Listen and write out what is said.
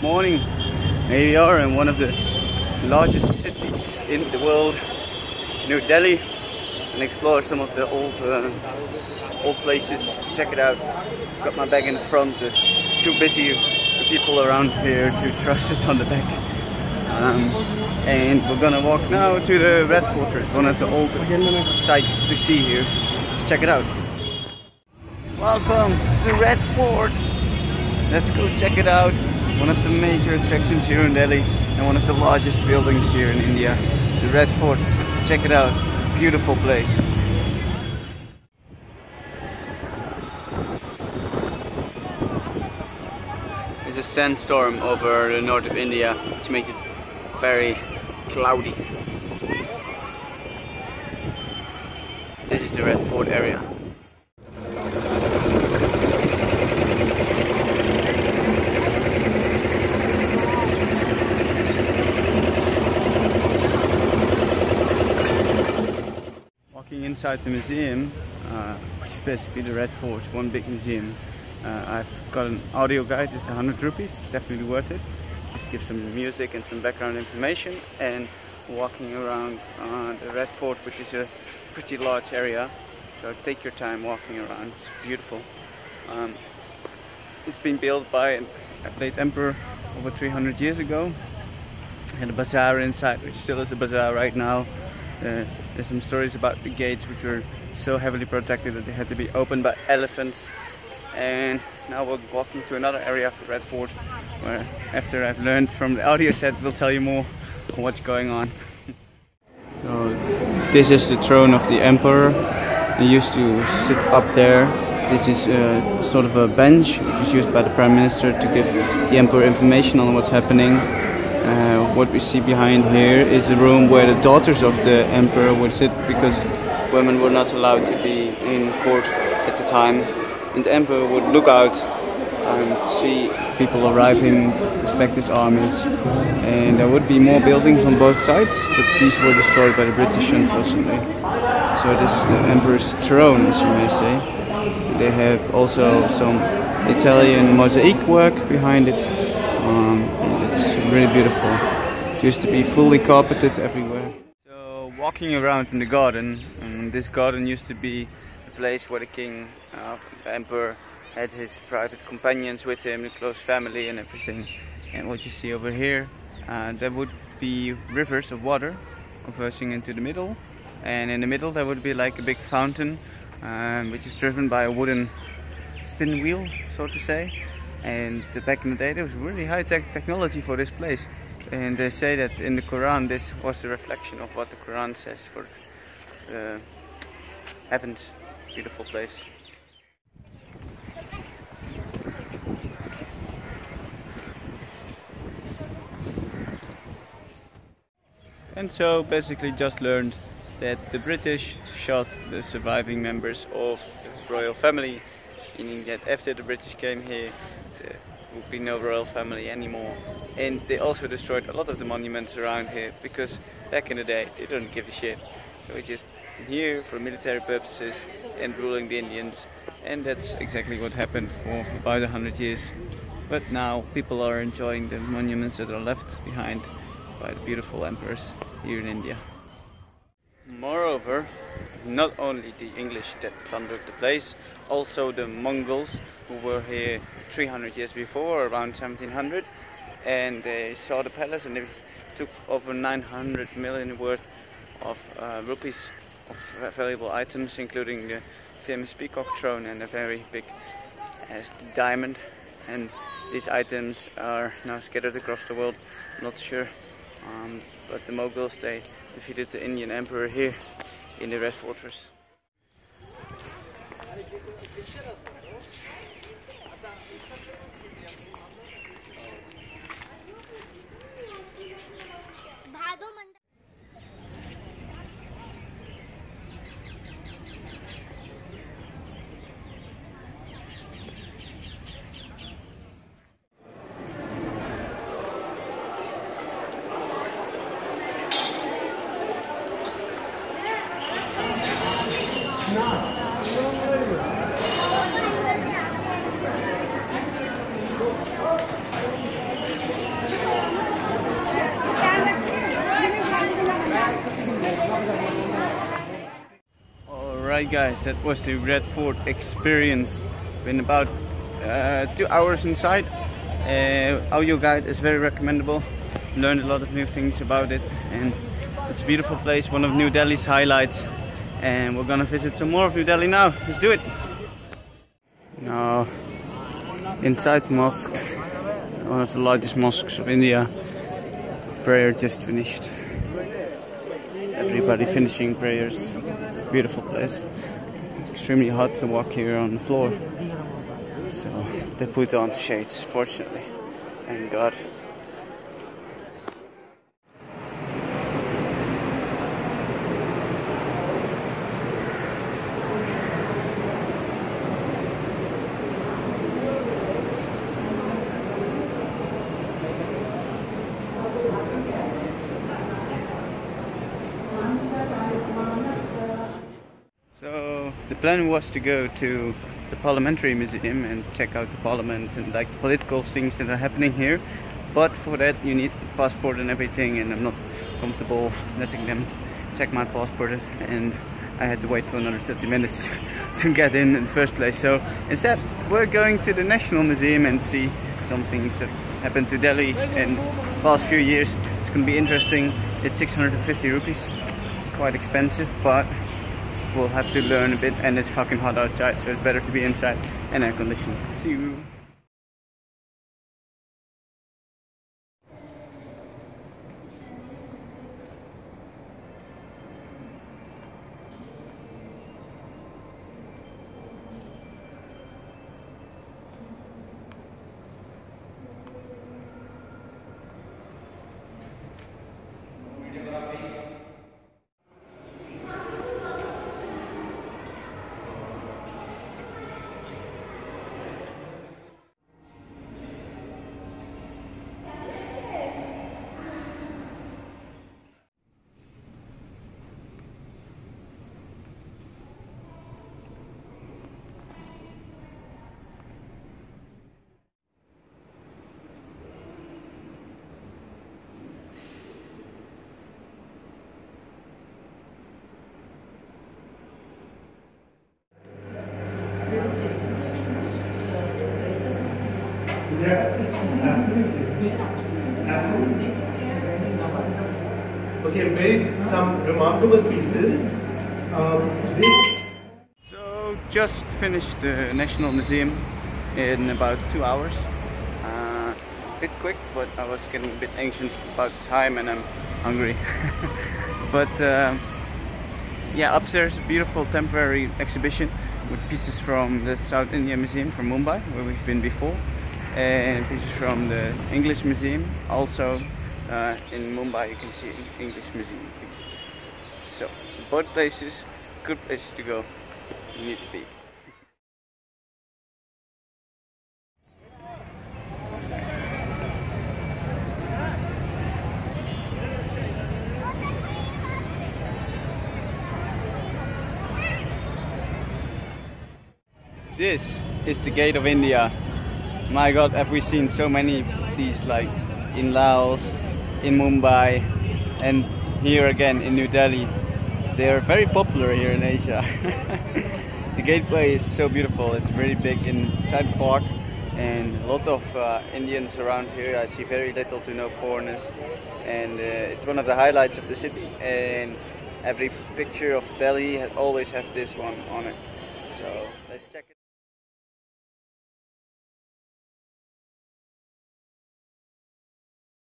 morning. Here we are in one of the largest cities in the world, New Delhi, and explore some of the old places. Check it out. Got my bag in the front. There's too busy people around here to trust it on the back. And we're gonna walk now to the Red Fortress, one of the old sites to see here. Check it out. Welcome to Red Fort. Let's go check it out. One of the major attractions here in Delhi and one of the largest buildings here in India, the Red Fort. Check it out. Beautiful place. There's a sandstorm over the north of India, which makes it very cloudy. This is the Red Fort area. Walking inside the museum, which is basically the Red Fort, one big museum. I've got an audio guide. It's 100 rupees, it's definitely worth it. Just give some music and some background information, and walking around the Red Fort, which is a pretty large area, so take your time walking around. It's beautiful. It's been built by a late emperor over 300 years ago. Had a bazaar inside, which still is a bazaar right now. There's some stories about the gates, which were so heavily protected that they had to be opened by elephants. And now we're walking to another area of the Red Fort, where after I've learned from the audio set, we'll tell you more on what's going on. So, this is the throne of the emperor. He used to sit up there. This is sort of a bench which is used by the prime minister to give the emperor information on what's happening. What we see behind here is a room where the daughters of the emperor would sit, because women were not allowed to be in court at the time. And the emperor would look out and see people arriving, inspect his armies. And there would be more buildings on both sides, but these were destroyed by the British, unfortunately. So this is the emperor's throne, as you may say. They have also some Italian mosaic work behind it. It's really beautiful. It used to be fully carpeted everywhere. So walking around in the garden, and this garden used to be the place where the king, the emperor, had his private companions with him, the close family and everything. And what you see over here, there would be rivers of water converging into the middle. And in the middle there would be like a big fountain, which is driven by a wooden spin wheel, so to say. And back in the day there was really high-tech technology for this place. And they say that in the Quran this was the reflection of what the Quran says for heavens. Beautiful place. And so basically just learned that the British shot the surviving members of the royal family, meaning that after the British came here there would be no royal family anymore. And they also destroyed a lot of the monuments around here, because back in the day they didn't give a shit. So we just here for military purposes and ruling the Indians, and that's exactly what happened for about 100 years. But now people are enjoying the monuments that are left behind by the beautiful emperors here in India. Moreover, not only the English that plundered the place, also the Mongols, who were here 300 years before, around 1700, and they saw the palace and they took over 900 million worth of rupees of valuable items, including the famous peacock throne and a very big diamond. And these items are now scattered across the world. Not sure, but the Mughals, they defeated the Indian emperor here in the Red Fortress. guys, that was the Red Fort experience. Been about 2 hours inside. Audio guide is very recommendable. Learned a lot of new things about it, and it's a beautiful place, one of New Delhi's highlights. And we're gonna visit some more of New Delhi now. Let's do it. Now, inside the mosque, one of the largest mosques of India. Prayer just finished. Everybody finishing prayers. Beautiful place. It's extremely hot to walk here on the floor. So they put on shades, fortunately. Thank God. So the plan was to go to the Parliamentary Museum and check out the Parliament and like the political things that are happening here, but for that you need a passport and everything, and I'm not comfortable letting them check my passport, and I had to wait for another 30 minutes to get in the first place. So instead we're going to the National Museum and see some things that happened to Delhi in the past few years. It's going to be interesting. It's 650 rupees, quite expensive, but we'll have to learn a bit, and it's fucking hot outside, so it's better to be inside and air conditioned. See you. Yeah, absolutely. Absolutely. Okay, made some remarkable pieces. So just finished the National Museum in about 2 hours. A bit quick, but I was getting a bit anxious about time and I'm hungry. But yeah, upstairs a beautiful temporary exhibition with pieces from the South India Museum from Mumbai, where we've been before, and pieces from the English Museum. Also in Mumbai you can see English Museum pieces. So both places, good places to go. You need to be. This is the Gate of India. My God, have we seen so many of these, like in Laos, in Mumbai, and here again in New Delhi. They are very popular here in Asia. The gateway is so beautiful. It's really big inside the park, and a lot of Indians around here. I see very little to no foreigners, and it's one of the highlights of the city. And every picture of Delhi always has this one on it. So let's check it.